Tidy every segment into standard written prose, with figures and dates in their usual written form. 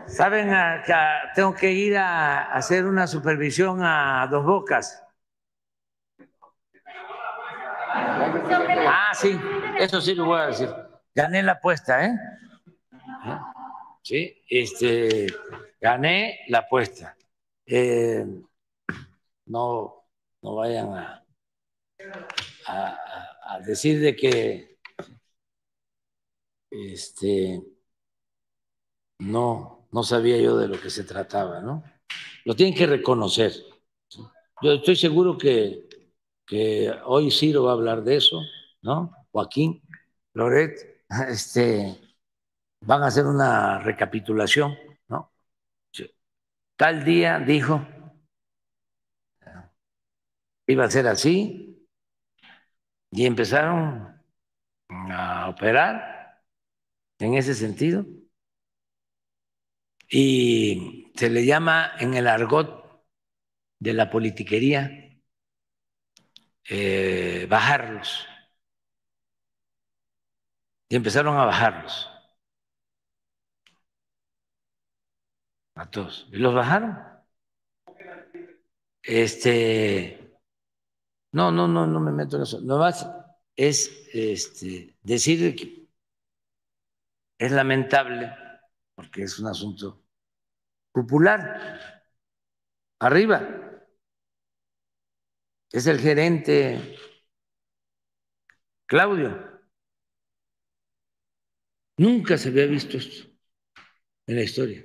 Saben, tengo que ir a hacer una supervisión a Dos Bocas. Sí, eso sí lo voy a decir. Gané la apuesta, ¿eh? Sí, gané la apuesta. No, no vayan a decir de que no sabía yo de lo que se trataba, ¿no? Lo tienen que reconocer. Yo estoy seguro que hoy Ciro va a hablar de eso, ¿no? Joaquín, Loret, van a hacer una recapitulación, ¿no? Tal día dijo, iba a ser así, y empezaron a operar en ese sentido, y se le llama en el argot de la politiquería bajarlos, y empezaron a bajarlos a todos, y los bajaron. No me meto en eso. Nomás es decir que es lamentable porque es un asunto popular. Arriba es el gerente Claudio. Nunca se había visto esto en la historia.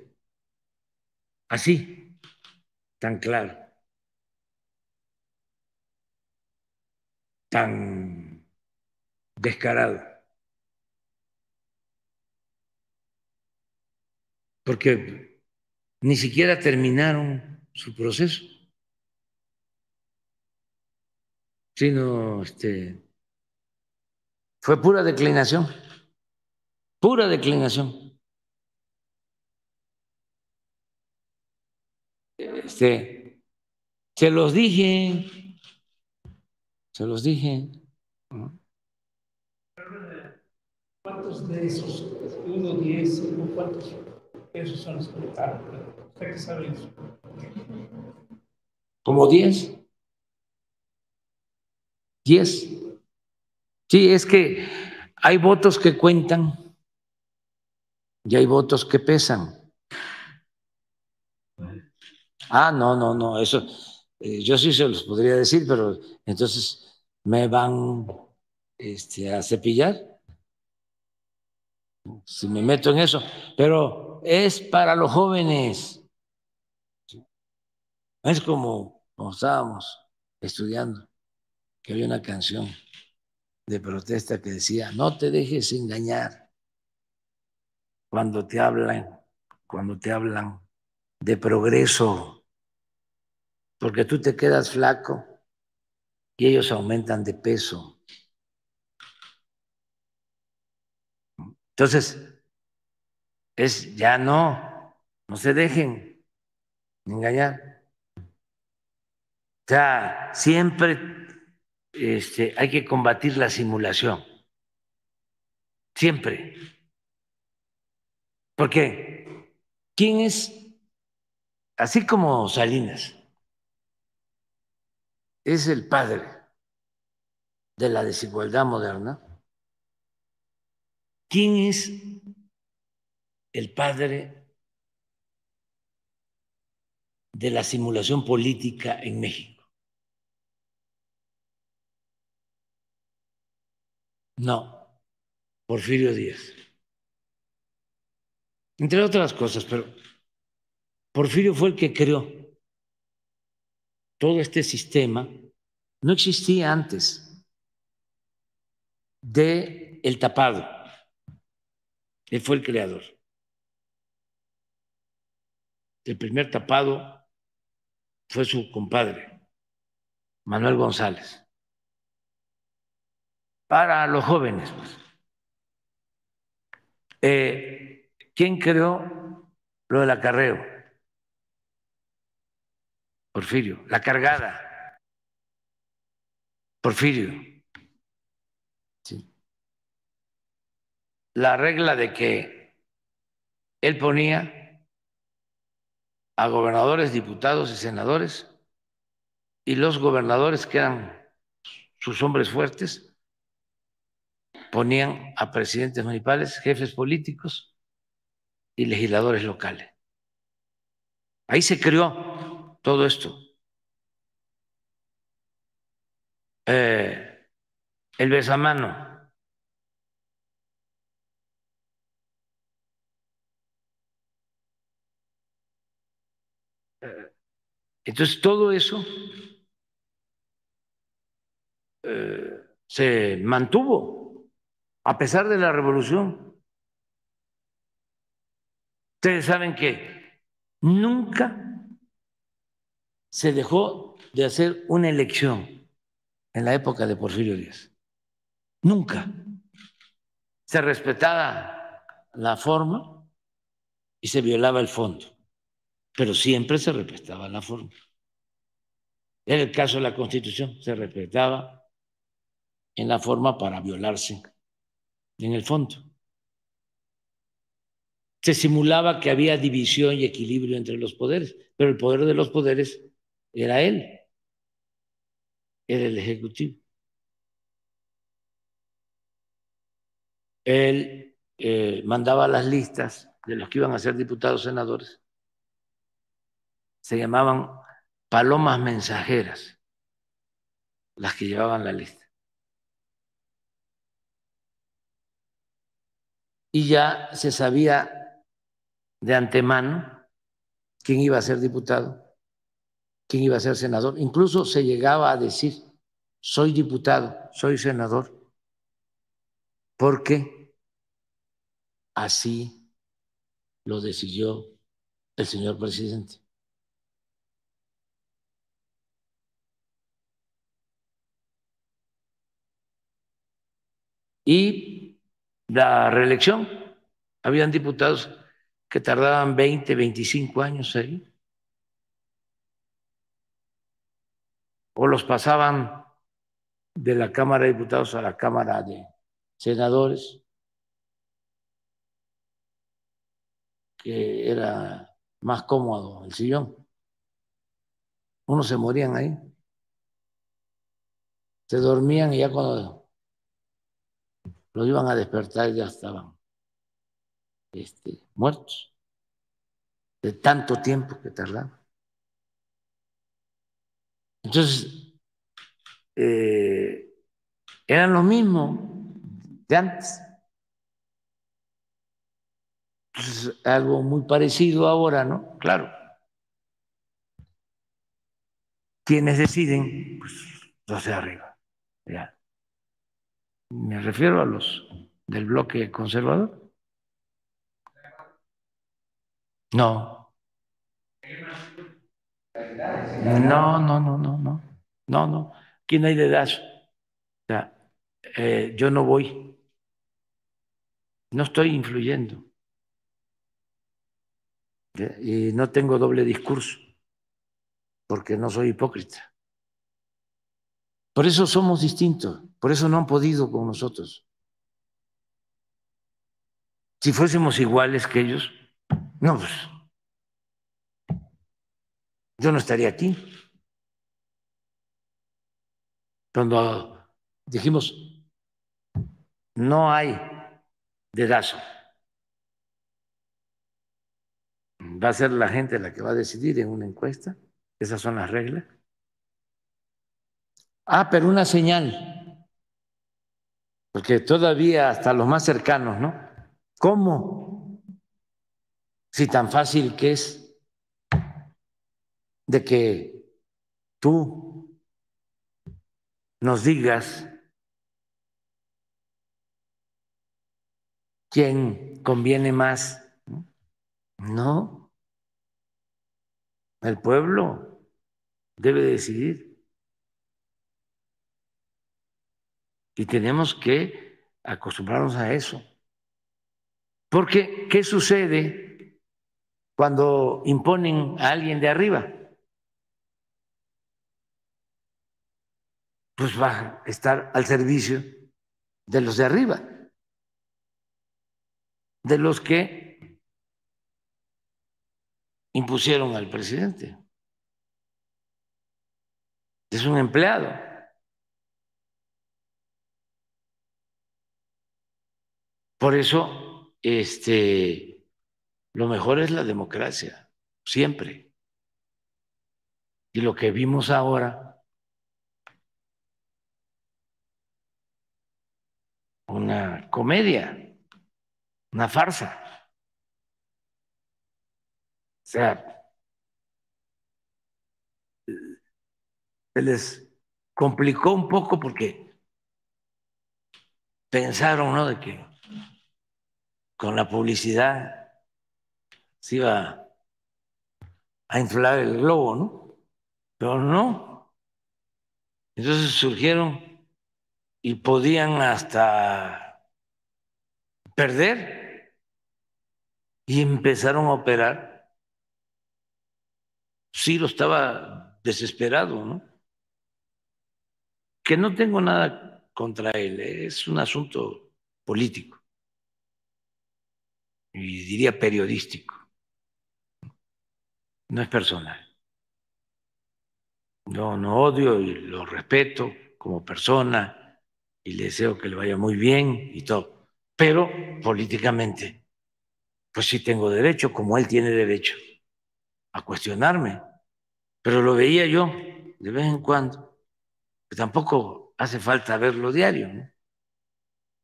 Así, tan claro, tan descarado. Porque ni siquiera terminaron su proceso, sino fue pura declinación. Se los dije, se los dije. ¿No? ¿Cuántos de esos, 1, 10, 5, cuántos esos son los que votaron? ¿Usted qué sabe eso? Como 10. 10. Sí, es que hay votos que cuentan y hay votos que pesan. No, eso yo sí se los podría decir, pero entonces me van a cepillar si me meto en eso. Pero es para los jóvenes. Es como estábamos estudiando, que había una canción de protesta que decía, no te dejes engañar cuando cuando te hablan de progreso, porque tú te quedas flaco y ellos aumentan de peso. Entonces, ya no se dejen engañar. O sea, siempre hay que combatir la simulación, siempre. Porque, ¿quién es? Así como Salinas es el padre de la desigualdad moderna, ¿quién es el padre de la simulación política en México? No, Porfirio Díaz. Entre otras cosas, pero Porfirio fue el que creó todo este sistema. No existía antes de el tapado. Él fue el creador. El primer tapado fue su compadre, Manuel González. Para los jóvenes, pues. ¿Quién creó lo del acarreo? Porfirio. La cargada. Porfirio. Sí. La regla de que él ponía a gobernadores, diputados y senadores, y los gobernadores, que eran sus hombres fuertes, ponían a presidentes municipales, jefes políticos y legisladores locales. Ahí se creó todo esto. El besamano. Entonces, todo eso se mantuvo a pesar de la revolución. Ustedes saben que nunca se dejó de hacer una elección en la época de Porfirio Díaz. Nunca. Se respetaba la forma y se violaba el fondo, pero siempre se respetaba la forma. En el caso de la Constitución, se respetaba en la forma para violarse en el fondo. Se simulaba que había división y equilibrio entre los poderes, pero el poder de los poderes era él, era el Ejecutivo. Él mandaba las listas de los que iban a ser diputados, senadores. Se llamaban palomas mensajeras, las que llevaban la lista. Y ya se sabía de antemano quién iba a ser diputado, quién iba a ser senador. Incluso se llegaba a decir, soy diputado, soy senador, porque así lo decidió el señor presidente. Y la reelección, habían diputados que tardaban 20, 25 años ahí, o los pasaban de la Cámara de Diputados a la Cámara de Senadores, que era más cómodo el sillón. Unos se morían ahí, se dormían y ya cuando los iban a despertar ya estaban muertos de tanto tiempo que tardaban. Entonces, eran lo mismo de antes. Entonces, algo muy parecido ahora, ¿no? Claro. Quienes deciden, pues los de arriba. Ya. Me refiero a los del bloque conservador. No, no, no, no, no, no, no, no. Aquí no hay dedazo. O sea, yo no voy, no estoy influyendo y no tengo doble discurso porque no soy hipócrita. Por eso somos distintos, por eso no han podido con nosotros. Si fuésemos iguales que ellos, no, pues yo no estaría aquí. Cuando dijimos, no hay dedazo, va a ser la gente la que va a decidir en una encuesta, esas son las reglas. Ah, pero una señal, porque todavía hasta los más cercanos, ¿no? ¿Cómo? Si tan fácil que es de que tú nos digas quién conviene más. No, el pueblo debe decidir. Y tenemos que acostumbrarnos a eso. Porque, ¿qué sucede cuando imponen a alguien de arriba? Pues va a estar al servicio de los de arriba, de los que impusieron al presidente. Es un empleado. Por eso, lo mejor es la democracia, siempre. Y lo que vimos ahora, una comedia, una farsa. O sea, se les complicó un poco porque pensaron, ¿no?, de que con la publicidad se iba a inflar el globo, ¿no? Pero no. Entonces surgieron y podían hasta perder y empezaron a operar. Sí, lo estaba desesperado, ¿no? Que no tengo nada contra él, es un asunto político y diría periodístico, no es personal. Yo no odio y lo respeto como persona y le deseo que le vaya muy bien y todo, pero políticamente, pues sí tengo derecho, como él tiene derecho a cuestionarme, pero lo veía yo de vez en cuando, que tampoco hace falta verlo diario, ¿no?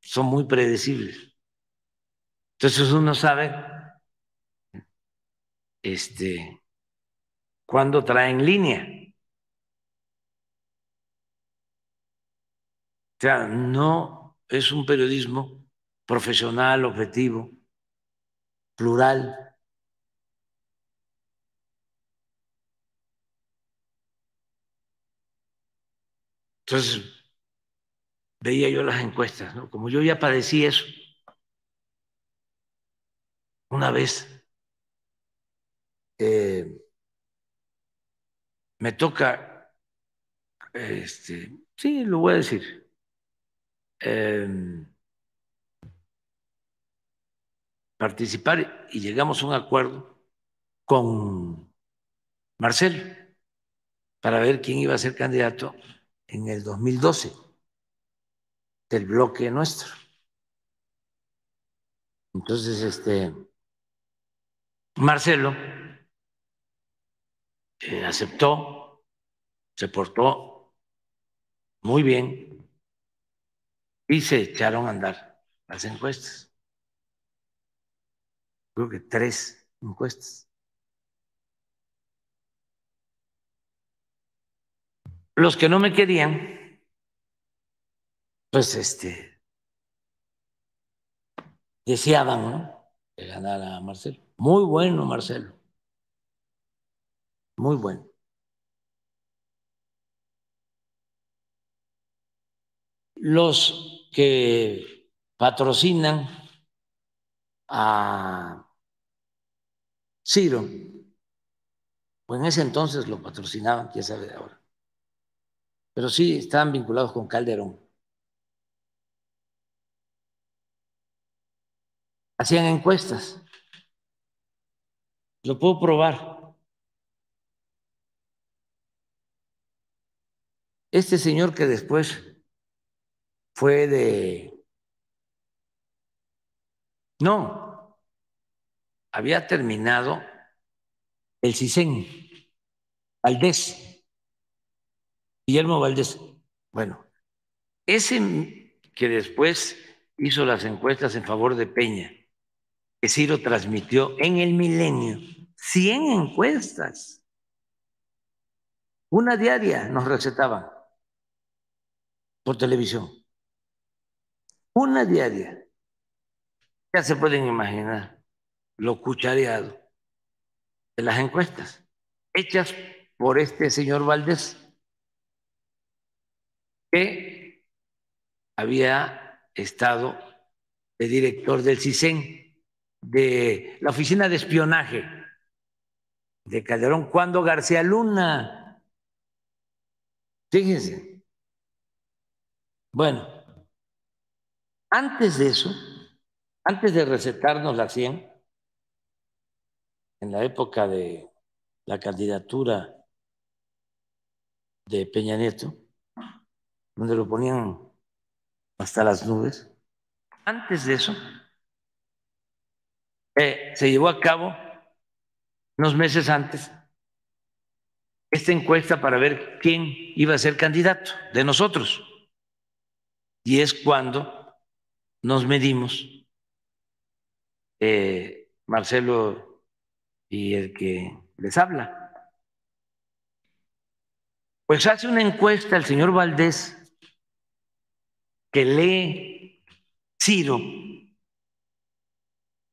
Son muy predecibles. Entonces uno sabe cuándo traen línea. O sea, no es un periodismo profesional, objetivo, plural. Entonces, veía yo las encuestas, ¿no? Como yo ya padecí eso una vez, eh, me toca, sí, lo voy a decir, eh, participar y llegamos a un acuerdo con Marcelo para ver quién iba a ser candidato en el 2012 del bloque nuestro. Entonces, Marcelo aceptó, se portó muy bien y se echaron a andar las encuestas. Creo que 3 encuestas. Los que no me querían, pues deseaban, ¿no?, que ganara Marcelo. Muy bueno, Marcelo, muy bueno. Los que patrocinan a Ciro, pues en ese entonces lo patrocinaban, quién sabe de ahora, pero sí estaban vinculados con Calderón. Hacían encuestas, lo puedo probar. Este señor que después fue no, había terminado el CISEN, Valdés, Guillermo Valdés. Bueno, ese que después hizo las encuestas en favor de Peña, que Ciro transmitió en el Milenio, 100 encuestas, una diaria nos recetaban por televisión, una diaria. Ya se pueden imaginar lo cuchareado de las encuestas hechas por este señor Valdés, que había estado de director del CISEN, de la oficina de espionaje de Calderón, cuando García Luna, fíjense, bueno, antes de eso, antes de recetarnos la 100, en la época de la candidatura de Peña Nieto, donde lo ponían hasta las nubes. Antes de eso, se llevó a cabo, unos meses antes, esta encuesta para ver quién iba a ser candidato de nosotros. Y es cuando nos medimos, Marcelo y el que les habla. Pues hace una encuesta el señor Valdés que lee Ciro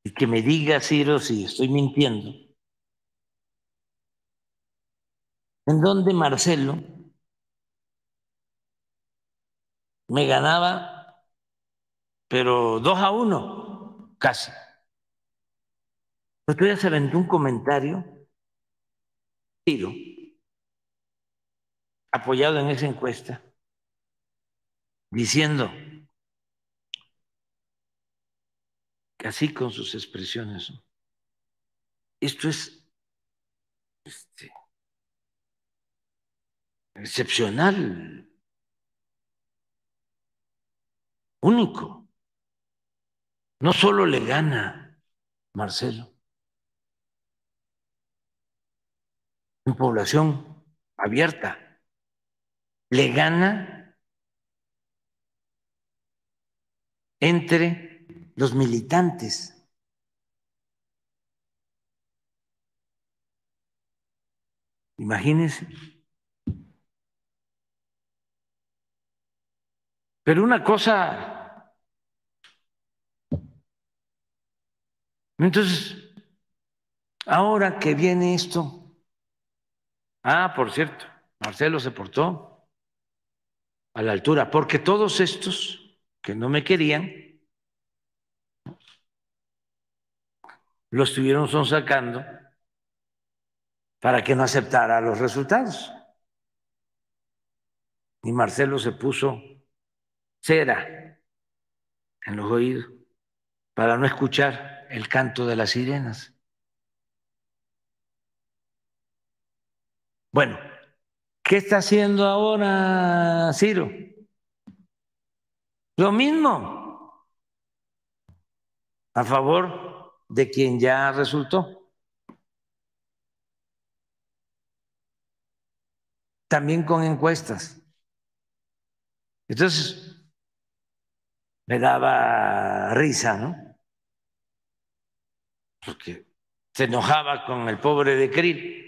y que me diga Ciro si estoy mintiendo, en donde Marcelo me ganaba, pero 2-1, casi. Pero todavía se aventó un comentario, Ciro, apoyado en esa encuesta, diciendo, así con sus expresiones, ¿no? Esto es excepcional, único. No solo le gana Marcelo en población abierta, le gana entre los militantes. Imagínense. Pero una cosa, entonces, ahora que viene esto, por cierto, Marcelo se portó a la altura, porque todos estos que no me querían, lo estuvieron sonsacando para que no aceptara los resultados. Y Marcelo se puso cera en los oídos para no escuchar el canto de las sirenas. Bueno, ¿qué está haciendo ahora Ciro? Lo mismo, a favor de quien ya resultó. También con encuestas. Entonces, me daba risa, ¿no? Porque se enojaba con el pobre de Krill.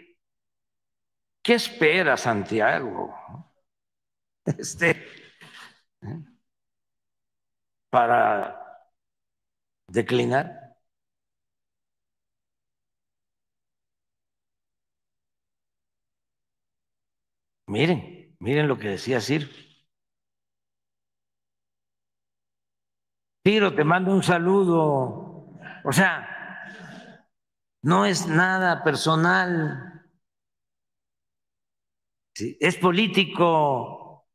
¿Qué espera Santiago? ¿Eh? Para declinar. Miren lo que decía Ciro. Ciro, te mando un saludo. O sea, no es nada personal. ¿Sí? Es político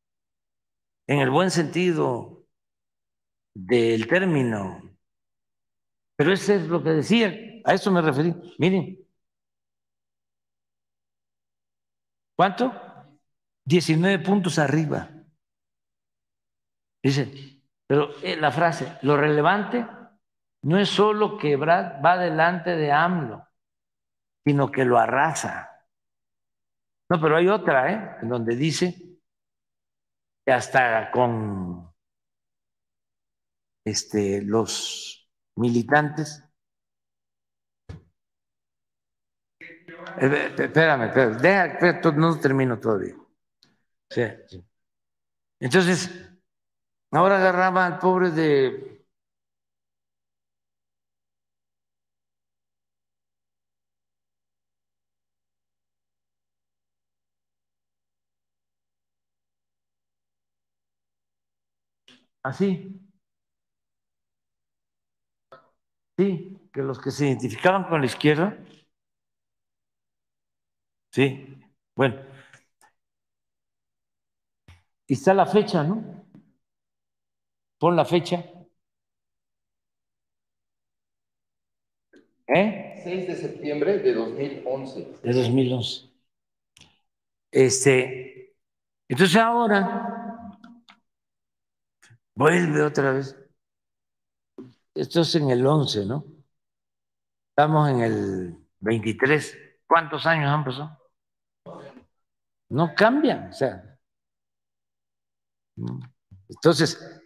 en el buen sentido del término. Pero eso es lo que decía, a eso me referí. Miren, ¿cuánto? 19 puntos arriba. Dice, pero la frase, lo relevante no es solo que Brad va delante de AMLO, sino que lo arrasa. No, pero hay otra, en donde dice que hasta con los militantes. Espérame, no termino todavía. Sí, sí. Entonces, ahora agarraba al pobre de... Así, sí, que los que se identificaban con la izquierda, sí, bueno, y está la fecha, ¿no? Pon la fecha. ¿Eh? 6 de septiembre de 2011. De 2011. Entonces ahora vuelve otra vez. Esto es en el 11, ¿no? Estamos en el 23. ¿Cuántos años han pasado? No cambian, o sea. Entonces,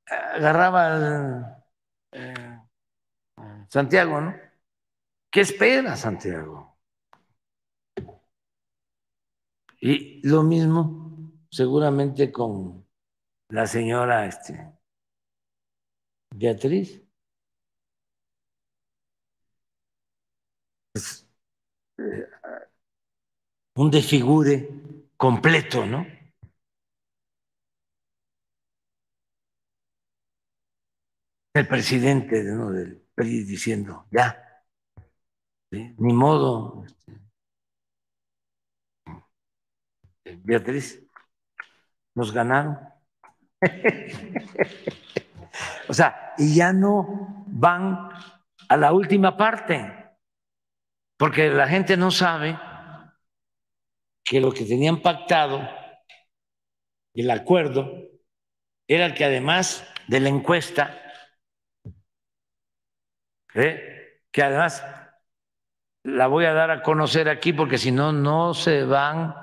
agarraba al, Santiago, ¿no? ¿Qué espera Santiago? Y lo mismo seguramente con la señora Beatriz. Es un desfigure completo, ¿no? El presidente, ¿no?, del PRI diciendo, ya, ¿sí? Ni modo, Beatriz, nos ganaron. O sea, y ya no van a la última parte, porque la gente no sabe que lo que tenían pactado, el acuerdo, era que además de la encuesta, que además la voy a dar a conocer aquí porque si no, no se van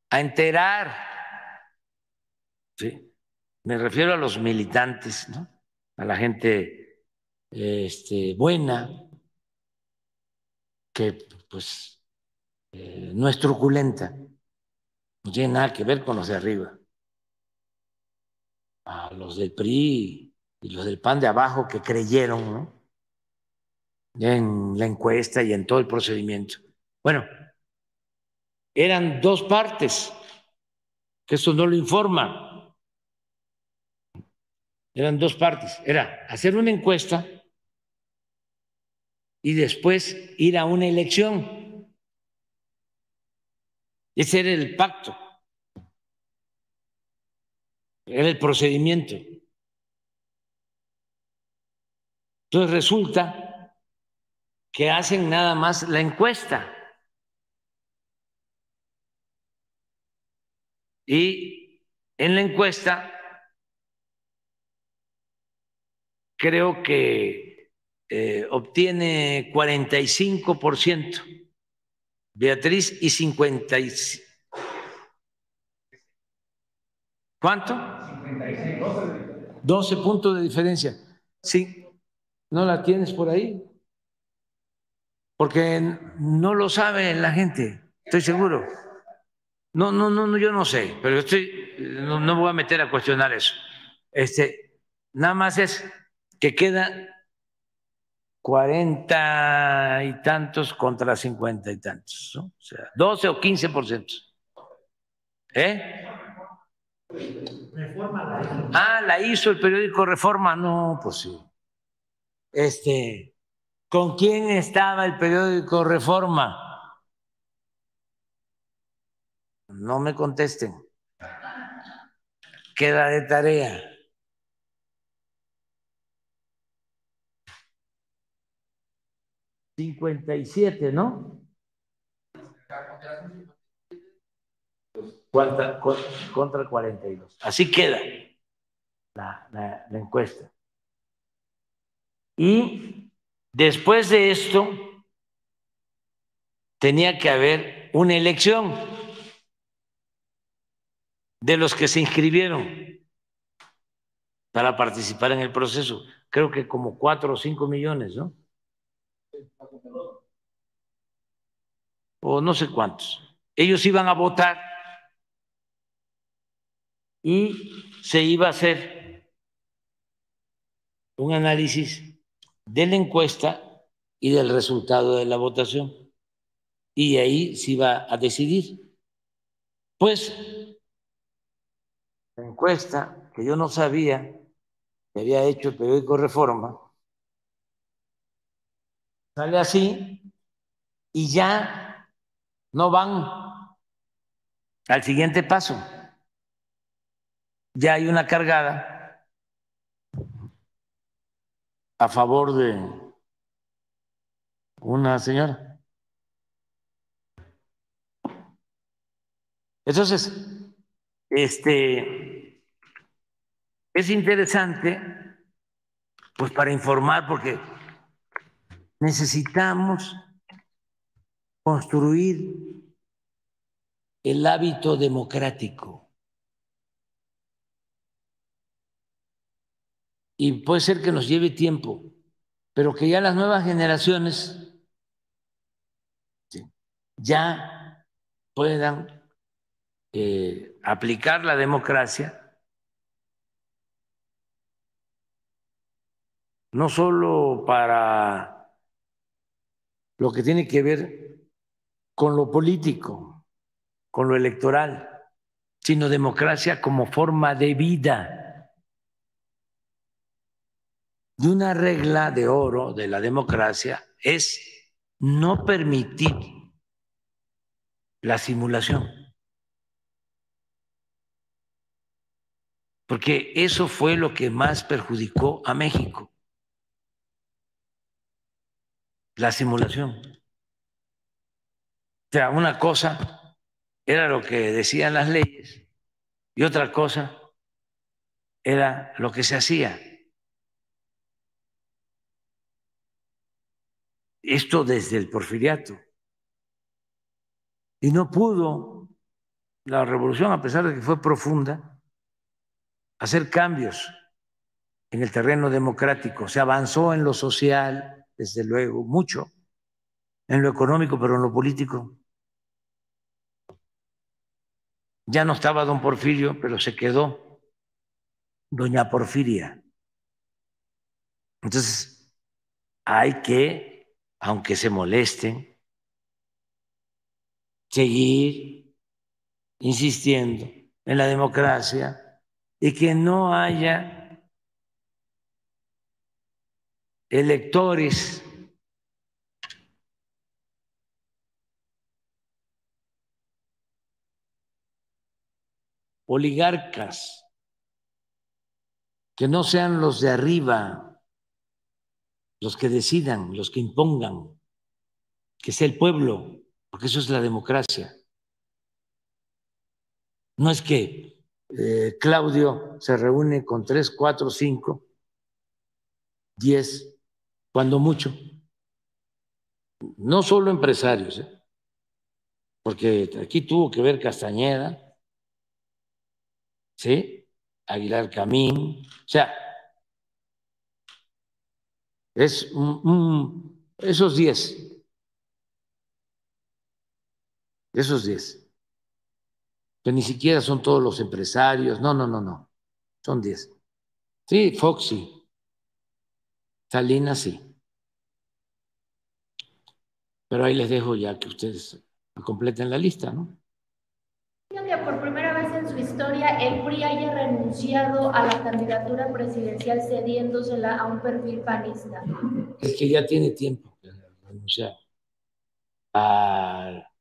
a enterar. ¿Sí? Me refiero a los militantes, ¿no? A la gente buena, que pues no es truculenta, no tiene nada que ver con los de arriba. A los del PRI y los del PAN de abajo que creyeron, ¿no?, en la encuesta y en todo el procedimiento. Bueno, eran dos partes, que eso no lo informa. Eran dos partes. Era hacer una encuesta y después ir a una elección. Ese era el pacto, era el procedimiento. Entonces resulta que hacen nada más la encuesta y en la encuesta creo que obtiene 45% Beatriz y 50. ¿Cuánto? 56. 12 puntos de diferencia. Sí, ¿no la tienes por ahí? Porque no lo sabe la gente, estoy seguro. No, no, no, yo no sé, pero no me voy a meter a cuestionar eso. Nada más es que queda 40 y tantos contra 50 y tantos, ¿no? O sea, 12 o 15%. ¿Eh? Reforma la hizo. Ah, la hizo el periódico Reforma. No, pues sí. ¿Con quién estaba el periódico Reforma? No me contesten. Queda de tarea. $57, ¿no? Contra 42. Así queda la encuesta. Y después de esto tenía que haber una elección de los que se inscribieron para participar en el proceso. Creo que como 4 o 5 millones, ¿no? O no sé cuántos. Ellos iban a votar y se iba a hacer un análisis de la encuesta y del resultado de la votación. Y ahí se iba a decidir. Pues la encuesta que yo no sabía que había hecho el periódico Reforma sale así y ya no van al siguiente paso. Ya hay una cargada a favor una señora. Entonces, es interesante, pues para informar, porque necesitamos construir el hábito democrático. Y puede ser que nos lleve tiempo, pero que ya las nuevas generaciones ya puedan aplicar la democracia, no solo para lo que tiene que ver con lo político, con lo electoral, sino democracia como forma de vida. Y una regla de oro de la democracia es no permitir la simulación, porque eso fue lo que más perjudicó a México, la simulación. O sea, una cosa era lo que decían las leyes y otra cosa era lo que se hacía. Esto desde el porfiriato. Y no pudo la revolución, a pesar de que fue profunda, hacer cambios en el terreno democrático. Se avanzó en lo social, desde luego, mucho, en lo económico, pero en lo político. Ya no estaba don Porfirio, pero se quedó doña Porfiria. Entonces, hay que, aunque se molesten, seguir insistiendo en la democracia y que no haya electores oligarcas, que no sean los de arriba los que decidan, los que impongan, que sea el pueblo, porque eso es la democracia. No es que Claudio se reúne con 3, 4, 5, 10, cuando mucho. No solo empresarios, porque aquí tuvo que ver Castañeda, ¿sí? Aguilar Camín, o sea, es esos 10, que ni siquiera son todos los empresarios, no, no, no, no, son 10. Sí, Foxy, Salinas sí, pero ahí les dejo ya que ustedes completen la lista, ¿no? Que por primera vez en su historia el PRI haya renunciado a la candidatura presidencial cediéndosela a un perfil panista. Es que ya tiene tiempo que renunciar a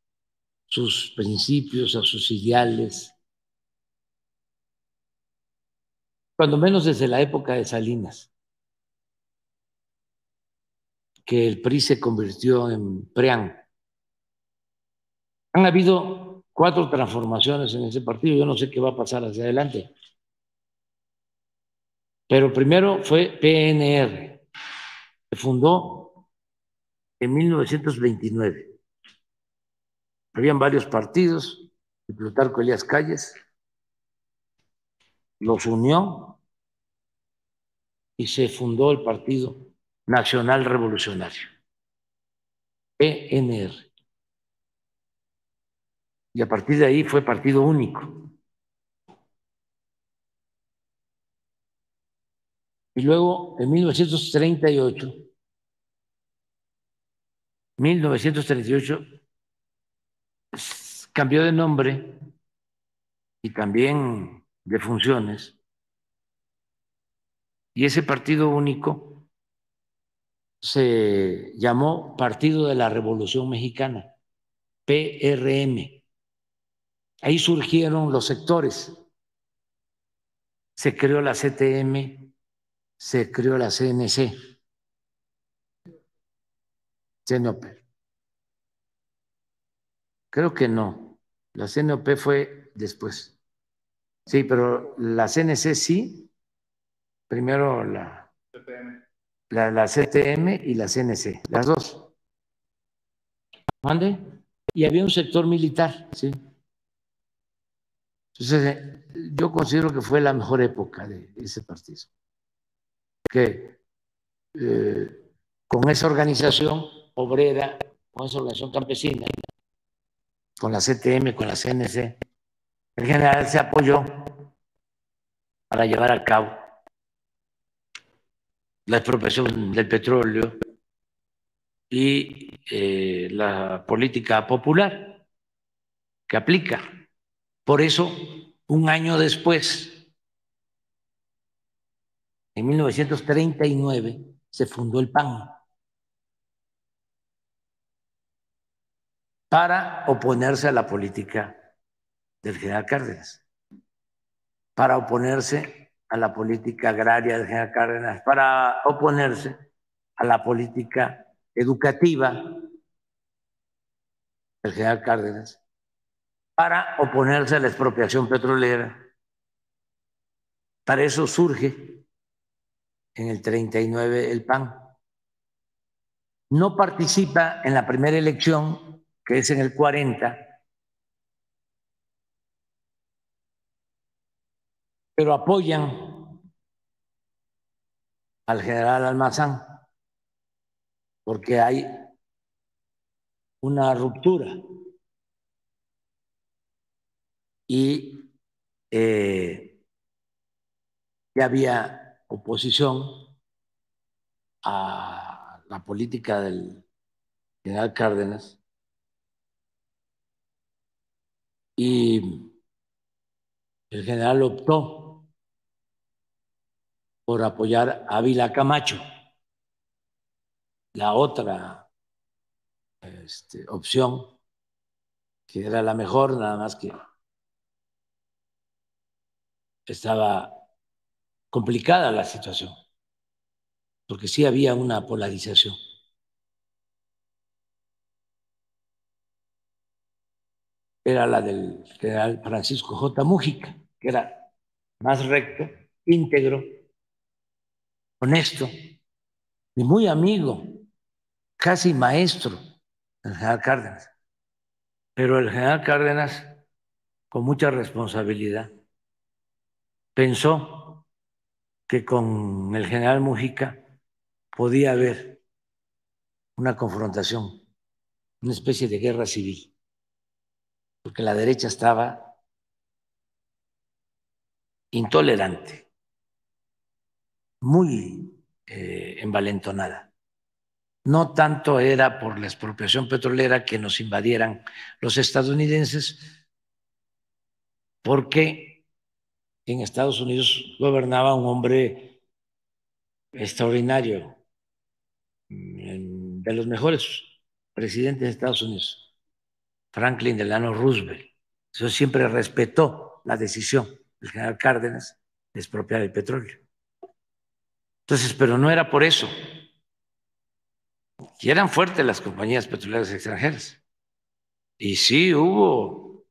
sus principios, a sus ideales, cuando menos desde la época de Salinas, que el PRI se convirtió en PRIAN. Han habido 4 transformaciones en ese partido, yo no sé qué va a pasar hacia adelante. Pero primero fue PNR, se fundó en 1929. Habían varios partidos, y Plutarco Elías Calles los unió y se fundó el Partido Nacional Revolucionario, PNR. Y a partir de ahí fue partido único. Y luego, en 1938 cambió de nombre y también de funciones, y ese partido único se llamó Partido de la Revolución Mexicana, PRM. Ahí surgieron los sectores. Se creó la CTM, se creó la CNC, CNOP. Creo que no. La CNOP fue después. Sí, pero la CNC sí. Primero la CTM y la CNC, las dos. ¿Mande? Y había un sector militar, sí. Entonces, yo considero que fue la mejor época de ese partido. Que con esa organización obrera, con esa organización campesina, con la CTM, con la CNC, el general se apoyó para llevar a cabo la expropiación del petróleo y la política popular que aplica. Por eso, un año después, en 1939, se fundó el PAN para oponerse a la política del general Cárdenas, para oponerse a la política agraria del general Cárdenas, para oponerse a la política educativa del general Cárdenas, para oponerse a la expropiación petrolera. Para eso surge en el 39 el PAN. No participa en la primera elección, que es en el 40, pero apoyan al general Almazán porque hay una ruptura y ya había oposición a la política del general Cárdenas y el general optó por apoyar a Ávila Camacho, la otra opción que era la mejor, nada más que estaba complicada la situación, porque sí había una polarización. Era la del general Francisco J. Mújica, que era más recto, íntegro, honesto y muy amigo, casi maestro del general Cárdenas. Pero el general Cárdenas, con mucha responsabilidad, pensó que con el general Mújica podía haber una confrontación, una especie de guerra civil, porque la derecha estaba intolerante, muy envalentonada. No tanto era por la expropiación petrolera que nos invadieran los estadounidenses, porque en Estados Unidos gobernaba un hombre extraordinario, de los mejores presidentes de Estados Unidos, Franklin Delano Roosevelt. Eso siempre respetó la decisión del general Cárdenas de expropiar el petróleo. Entonces, pero no era por eso. Y eran fuertes las compañías petroleras extranjeras. Y sí hubo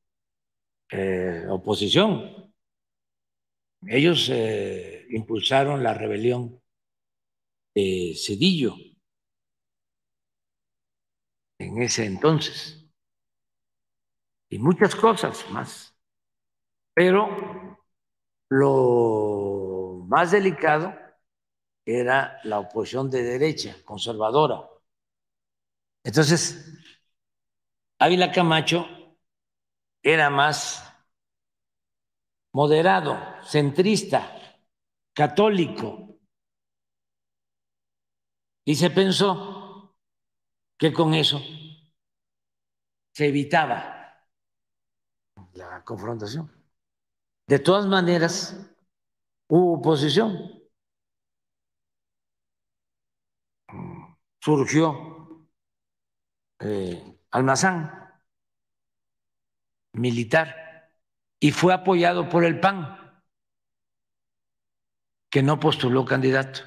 oposición. Ellos impulsaron la rebelión de Cedillo en ese entonces. Y muchas cosas más. Pero lo más delicado era la oposición de derecha, conservadora. Entonces, Ávila Camacho era más moderado, centrista, católico, y se pensó que con eso se evitaba la confrontación. De todas maneras, hubo oposición. Surgió Almazán, militar, y fue apoyado por el PAN, que no postuló candidato,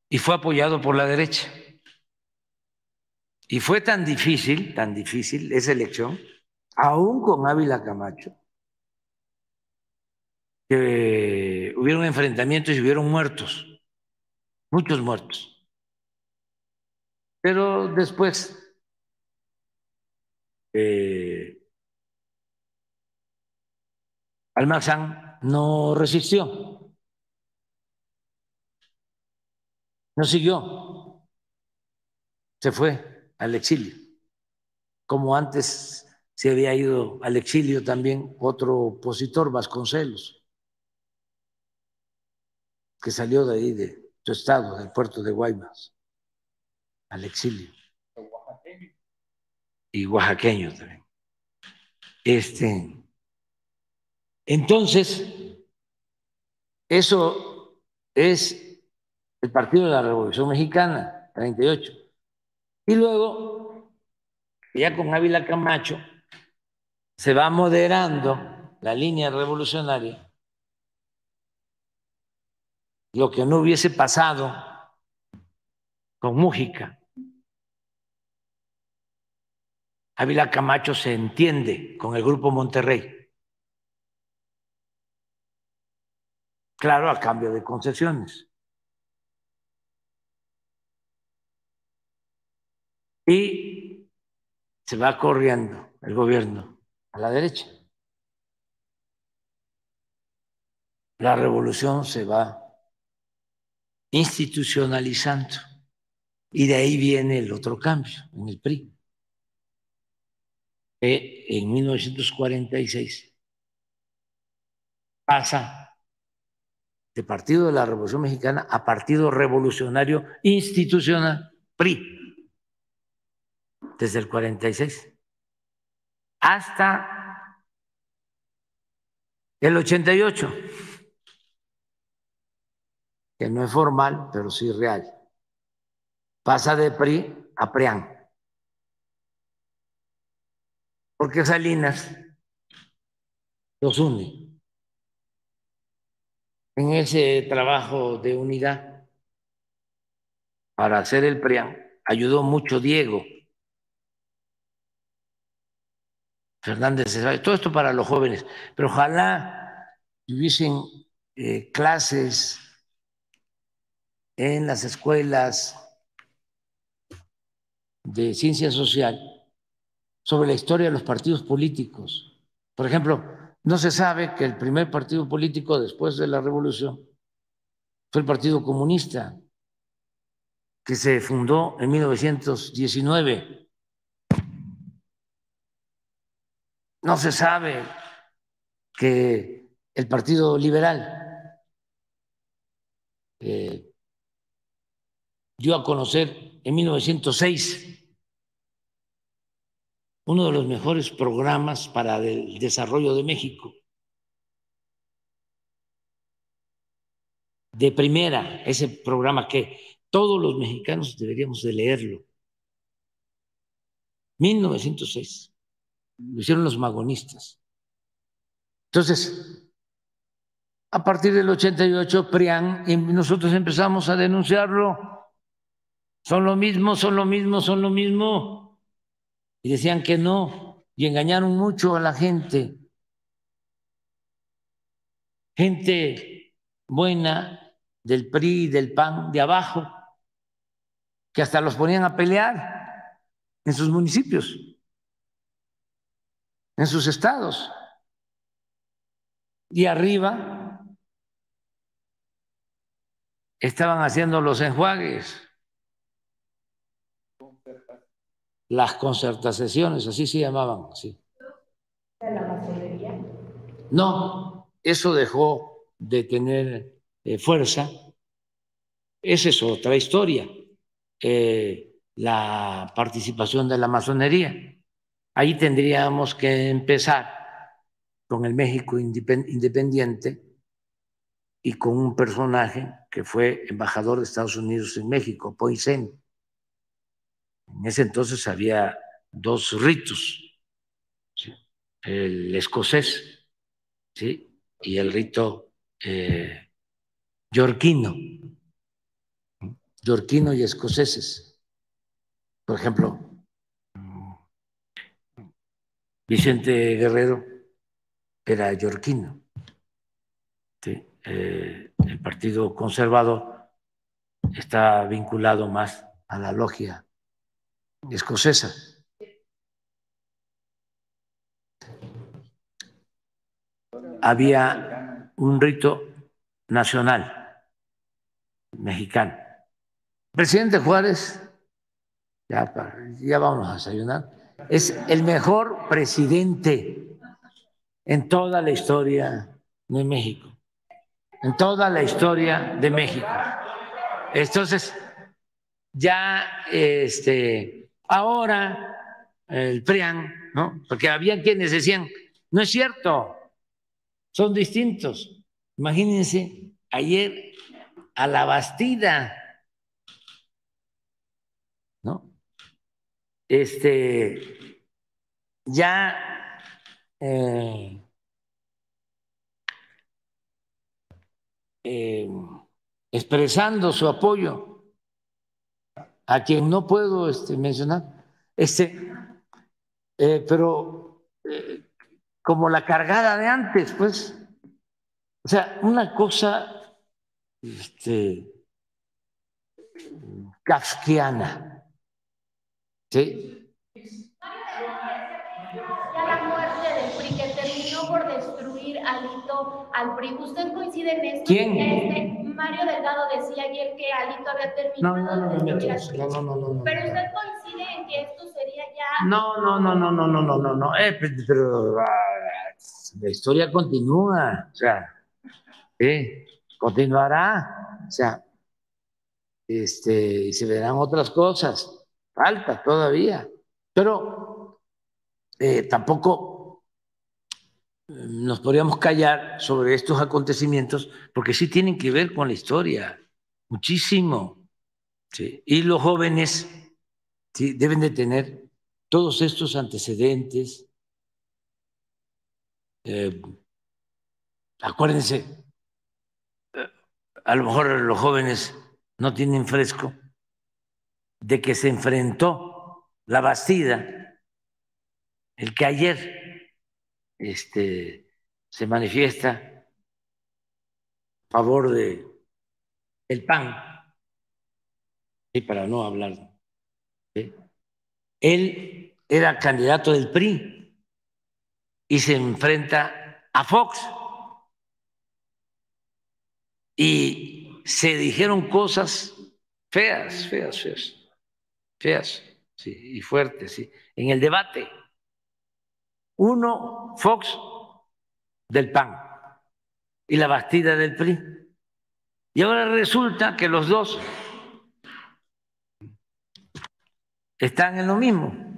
y fue apoyado por la derecha. Y fue tan difícil esa elección, aún con Ávila Camacho, que hubieron enfrentamientos y hubieron muertos, muchos muertos. Pero después Almazán no resistió, no siguió, se fue al exilio, como antes se había ido al exilio también otro opositor, Vasconcelos, que salió de ahí, de su estado, del puerto de Guaymas, al exilio. Y oaxaqueño también. Entonces, eso es el Partido de la Revolución Mexicana, 38. Y luego, ya con Ávila Camacho, se va moderando la línea revolucionaria, lo que no hubiese pasado con Mújica. Ávila Camacho se entiende con el Grupo Monterrey, claro, a cambio de concesiones. Y se va corriendo el gobierno a la derecha. La revolución se va institucionalizando y de ahí viene el otro cambio en el PRI. En 1946 pasa de Partido de la Revolución Mexicana a Partido Revolucionario Institucional, PRI, desde el 46 hasta el 88, que no es formal, pero sí real. Pasa de PRI a PRIAN, porque Salinas los une. En ese trabajo de unidad para hacer el PRIAN ayudó mucho Diego Fernández de Ceballos. Todo esto para los jóvenes, pero ojalá hubiesen clases en las escuelas de ciencia social sobre la historia de los partidos políticos. Por ejemplo, no se sabe que el primer partido político después de la revolución fue el Partido Comunista, que se fundó en 1919. No se sabe que el Partido Liberal dio a conocer en 1906 uno de los mejores programas para el desarrollo de México. De primera, ese programa que todos los mexicanos deberíamos de leerlo. 1906. Lo hicieron los magonistas. Entonces, a partir del 88, PRIAN, y nosotros empezamos a denunciarlo. Son lo mismo, son lo mismo, son lo mismo. Y decían que no, y engañaron mucho a la gente. Gente buena del PRI, del PAN, de abajo, que hasta los ponían a pelear en sus municipios, en sus estados. Y arriba estaban haciendo los enjuagues, las concertaciones, así se llamaban. Sí. ¿De la masonería? No, eso dejó de tener fuerza. Esa es otra historia. La participación de la masonería. Ahí tendríamos que empezar con el México independiente y con un personaje que fue embajador de Estados Unidos en México, Poinsett. En ese entonces había dos ritos, ¿sí? El escocés, ¿sí? Y el rito yorquino y escoceses. Por ejemplo, Vicente Guerrero era yorquino. ¿Sí? El Partido Conservador está vinculado más a la logia escocesa. Había un rito nacional mexicano. Presidente Juárez, ya vamos a desayunar, es el mejor presidente en toda la historia de México, en toda la historia de México. Entonces, ya ahora el PRIAN, ¿no? Porque había quienes decían, no es cierto, son distintos. Imagínense, ayer a la Bastida, ¿no? Ya expresando su apoyo a quien no puedo mencionar, pero como la cargada de antes, pues, o sea, una cosa kafkiana, ¿sí? Ya la muerte del PRI que terminó por destruir Alito al PRI. ¿Usted coincide en esto? ¿Quién? Mario Delgado decía ayer que Alito había terminado de destruir al PRI. No. Pero usted coincide en que esto sería ya. No. Pero la historia continúa, o sea, continuará, o sea, y se verán otras cosas, falta todavía, pero tampoco nos podríamos callar sobre estos acontecimientos porque sí tienen que ver con la historia, muchísimo, ¿sí? Y los jóvenes sí deben de tener todos estos antecedentes. Acuérdense, a lo mejor los jóvenes no tienen fresco de que se enfrentó la Bastida, el que ayer se manifiesta a favor de el PAN, y para no hablar, ¿sí? Él era candidato del PRI y se enfrenta a Fox y se dijeron cosas feas, sí, y fuertes, sí, en el debate. Uno, Fox del PAN y la Bastida del PRI. Y ahora resulta que los dos están en lo mismo.